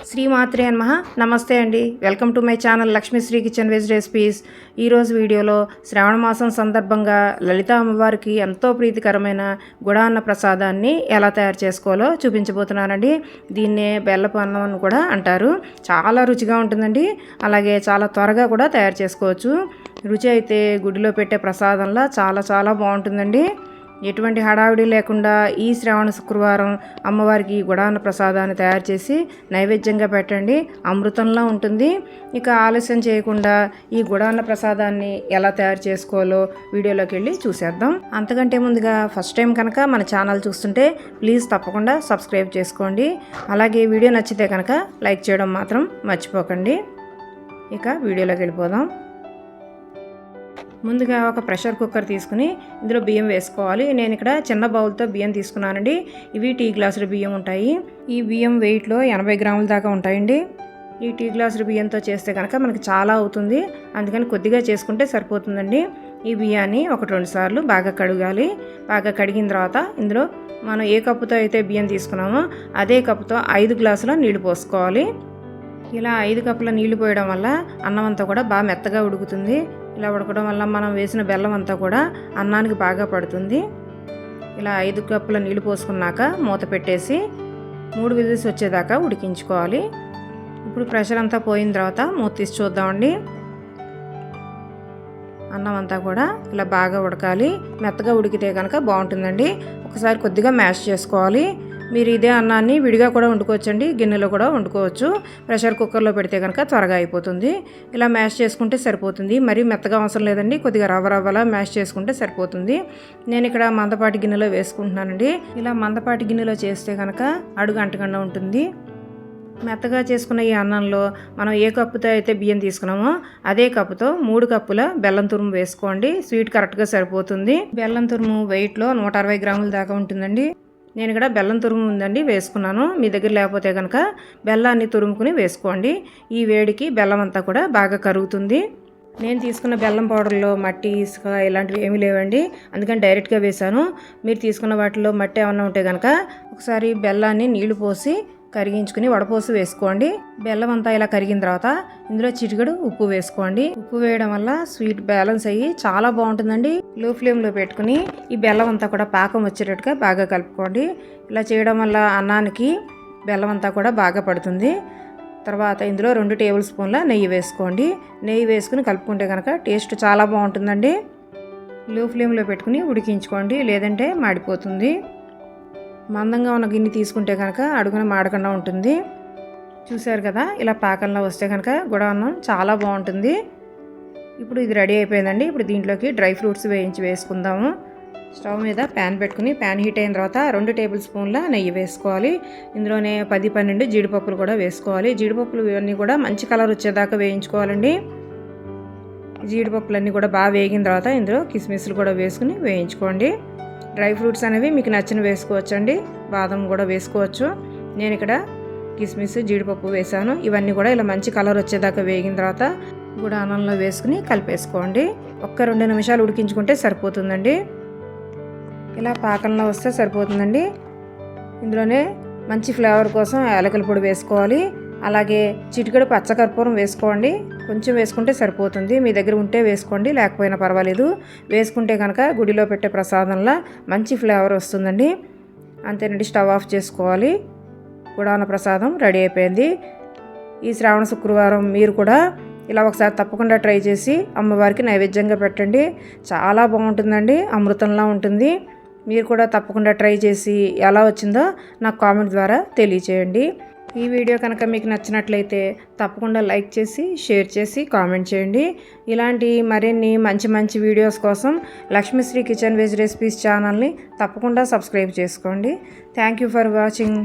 శ్రీమాత్రే నమః. నమస్తే అండి. Welcome to my channel Lakshmisri kitchen veg recipes. ఈరోజు వీడియోలో శ్రావణ మాసం సందర్భంగా లలిత అమ్మవారికి ఎంతో ప్రీతికరమైన గుడాన్న ప్రసాదాన్ని ఎలా తయారు చేసుకోవాలో చూపించబోతున్నానండి. దీన్నే బెల్లపు అన్నం అని కూడా అంటారు. చాలా రుచిగా ఉంటుందండి. అలాగే చాలా త్వరగా కూడా తయారు చేసుకోవచ్చు. రుచి అయితే గుడిలో పెట్టే ప్రసాదంలా చాలా బాగుంటుందండి. ఎటువంటి హడావిడి లేకుండా ఈ శ్రావణ శుక్రవారం అమ్మవారికి గుడాన్న ప్రసాదాన్ని తయారు చేసి నైవేద్యంగా పెట్టండి. అమృతంలా ఉంటుంది. ఇక ఆలస్యం చేయకుండా ఈ గుడాన్న ప్రసాదాన్ని ఎలా తయారు చేసుకోవాలో వీడియోలోకి వెళ్ళి చూసేద్దాం. అంతకంటే ముందుగా ఫస్ట్ టైం కనుక మన ఛానల్ చూస్తుంటే ప్లీజ్ తప్పకుండా సబ్స్క్రైబ్ చేసుకోండి. అలాగే వీడియో నచ్చితే కనుక లైక్ చేయడం మాత్రం మర్చిపోకండి. ఇక వీడియోలోకి వెళ్ళిపోదాం. ముందుగా ఒక ప్రెషర్ కుక్కర్ తీసుకుని ఇందులో బియ్యం వేసుకోవాలి. నేను ఇక్కడ చిన్న బౌల్తో బియ్యం తీసుకున్నానండి. ఇవి టీ గ్లాసుల బియ్యం ఉంటాయి. ఈ బియ్యం వెయిట్లో 80 గ్రాముల దాకా ఉంటాయండి. ఈ టీ గ్లాసుల బియ్యంతో చేస్తే కనుక మనకి చాలా అవుతుంది. అందుకని కొద్దిగా చేసుకుంటే సరిపోతుందండి. ఈ బియ్యాన్ని 1-2 సార్లు బాగా కడగాలి. బాగా కడిగిన తర్వాత ఇందులో మనం ఏ కప్పుతో అయితే బియ్యం తీసుకున్నామో అదే కప్పుతో 5 గ్లాసుల నీళ్లు పోసుకోవాలి. ఇలా 5 కప్పుల నీళ్లు పోయడం వల్ల అన్నం అంతా కూడా బాగా మెత్తగా ఉడుకుతుంది. ఇలా ఉడకడం వల్ల మనం వేసిన బెల్లం అంతా కూడా అన్నానికి బాగా పడుతుంది. ఇలా 5 కప్పుల నీళ్లు పోసుకున్నాక మూత పెట్టేసి 3 విజిల్స్ వచ్చేదాకా ఉడికించుకోవాలి. ఇప్పుడు ప్రెషర్ అంతా పోయిన తర్వాత మూత తీసి చూద్దామండి. అన్నం అంతా కూడా ఇలా బాగా ఉడకాలి. మెత్తగా ఉడికితే కనుక బాగుంటుందండి. ఒకసారి కొద్దిగా మ్యాష్ చేసుకోవాలి. మీరు ఇదే అన్నాన్ని విడిగా కూడా వండుకోవచ్చండి. గిన్నెలో కూడా వండుకోవచ్చు. ప్రెషర్ కుక్కర్లో పెడితే కనుక త్వరగా అయిపోతుంది. ఇలా మ్యాష్ చేసుకుంటే సరిపోతుంది. మరీ మెత్తగా అవసరం లేదండి. కొద్దిగా రవ్వలా మ్యాష్ చేసుకుంటే సరిపోతుంది. నేను ఇక్కడ మందపాటి గిన్నెలో వేసుకుంటున్నానండి. ఇలా మందపాటి గిన్నెలో చేస్తే కనుక అడుగు అంటకుండా ఉంటుంది. మెత్తగా చేసుకున్న ఈ అన్నంలో మనం ఏ కప్పుతో అయితే బియ్యం తీసుకున్నామో అదే కప్పుతో 3 కప్పుల బెల్లం తురుము వేసుకోండి. స్వీట్ కరెక్ట్గా సరిపోతుంది. బెల్లం తురుము వెయిట్లో 160 గ్రాముల దాకా ఉంటుందండి. నేను ఇక్కడ బెల్లం తురుము ఉందండి వేసుకున్నాను. మీ దగ్గర లేకపోతే కనుక బెల్లాన్ని తురుముకుని వేసుకోండి. ఈ వేడికి బెల్లం అంతా కూడా బాగా కరుగుతుంది. నేను తీసుకున్న బెల్లం పౌడర్లో మట్టి, ఇసుక ఇలాంటివి ఏమీ లేవండి. అందుకని డైరెక్ట్గా వేసాను. మీరు తీసుకున్న వాటిలో మట్టి ఏమన్నా ఉంటే కనుక ఒకసారి బెల్లాన్ని నీళ్లు పోసి కరిగించుకుని వడపోసి వేసుకోండి. బెల్లం అంతా ఇలా కరిగిన తర్వాత ఇందులో చిటికెడు ఉప్పు వేసుకోండి. ఉప్పు వేయడం వల్ల స్వీట్ బ్యాలెన్స్ అయ్యి చాలా బాగుంటుందండి. లో ఫ్లేమ్లో పెట్టుకుని ఈ బెల్లం అంతా కూడా పాకం వచ్చేటట్టుగా బాగా కలుపుకోండి. ఇలా చేయడం వల్ల అన్నానికి బెల్లం అంతా కూడా బాగా పడుతుంది. తర్వాత ఇందులో 2 టేబుల్ స్పూన్ల నెయ్యి వేసుకోండి. నెయ్యి వేసుకుని కలుపుకుంటే కనుక టేస్ట్ చాలా బాగుంటుందండి. లో ఫ్లేమ్లో పెట్టుకుని ఉడికించుకోండి, లేదంటే మాడిపోతుంది. మందంగా ఉన్న గిన్నె తీసుకుంటే కనుక అడుగున మాడకుండా ఉంటుంది. చూసారు కదా, ఇలా పాకంలో వస్తే కనుక గుడాన్నం చాలా బాగుంటుంది. ఇప్పుడు ఇది రెడీ అయిపోయిందండి. ఇప్పుడు దీంట్లోకి డ్రై ఫ్రూట్స్ వేసుకుందాము. స్టవ్ మీద ప్యాన్ పెట్టుకుని ప్యాన్ హీట్ అయిన తర్వాత 2 టేబుల్ స్పూన్ల నెయ్యి వేసుకోవాలి. ఇందులోనే 10-12 జీడిపప్పులు కూడా వేసుకోవాలి. జీడిపప్పులు ఇవన్నీ కూడా మంచి కలర్ వచ్చేదాకా వేయించుకోవాలండి. జీడిపప్పులన్నీ కూడా బాగా వేగిన తర్వాత ఇందులో కిస్మిస్లు కూడా వేసుకుని వేయించుకోండి. డ్రై ఫ్రూట్స్ అనేవి మీకు నచ్చిన వేసుకోవచ్చండి. బాదం కూడా వేసుకోవచ్చు. నేను ఇక్కడ కిస్మిస్, జీడిపప్పు వేసాను. ఇవన్నీ కూడా ఇలా మంచి కలర్ వచ్చేదాకా వేగిన తర్వాత గుడాన్నంలో వేసుకుని కలిపేసుకోండి. 1-2 నిమిషాలు ఉడికించుకుంటే సరిపోతుందండి. ఇలా పాకంలో వస్తే సరిపోతుందండి. ఇందులోనే మంచి ఫ్లేవర్ కోసం యాలకుల పొడి వేసుకోవాలి. అలాగే చిటికెడు పచ్చకర్పూరం వేసుకోండి. కొంచెం వేసుకుంటే సరిపోతుంది. మీ దగ్గర ఉంటే వేసుకోండి, లేకపోయినా పర్వాలేదు. వేసుకుంటే కనుక గుడిలో పెట్టే ప్రసాదంలా మంచి ఫ్లేవర్ వస్తుందండి. అంతేనండి, స్టవ్ ఆఫ్ చేసుకోవాలి. గుడాన్న ప్రసాదం రెడీ అయిపోయింది. ఈ శ్రావణ శుక్రవారం మీరు కూడా ఇలా ఒకసారి తప్పకుండా ట్రై చేసి అమ్మవారికి నైవేద్యంగా పెట్టండి. చాలా బాగుంటుందండి. అమృతంలా ఉంటుంది. మీరు కూడా తప్పకుండా ట్రై చేసి ఎలా వచ్చిందో నాకు కామెంట్ ద్వారా తెలియచేయండి. ఈ వీడియో కనుక మీకు నచ్చినట్లయితే తప్పకుండా లైక్ చేసి, షేర్ చేసి, కామెంట్ చేయండి. ఇలాంటి మరిన్ని మంచి వీడియోస్ కోసం లక్ష్మీశ్రీ కిచెన్ వెజ్ రెసిపీస్ ఛానల్ని తప్పకుండా సబ్స్క్రైబ్ చేసుకోండి. Thank you for watching.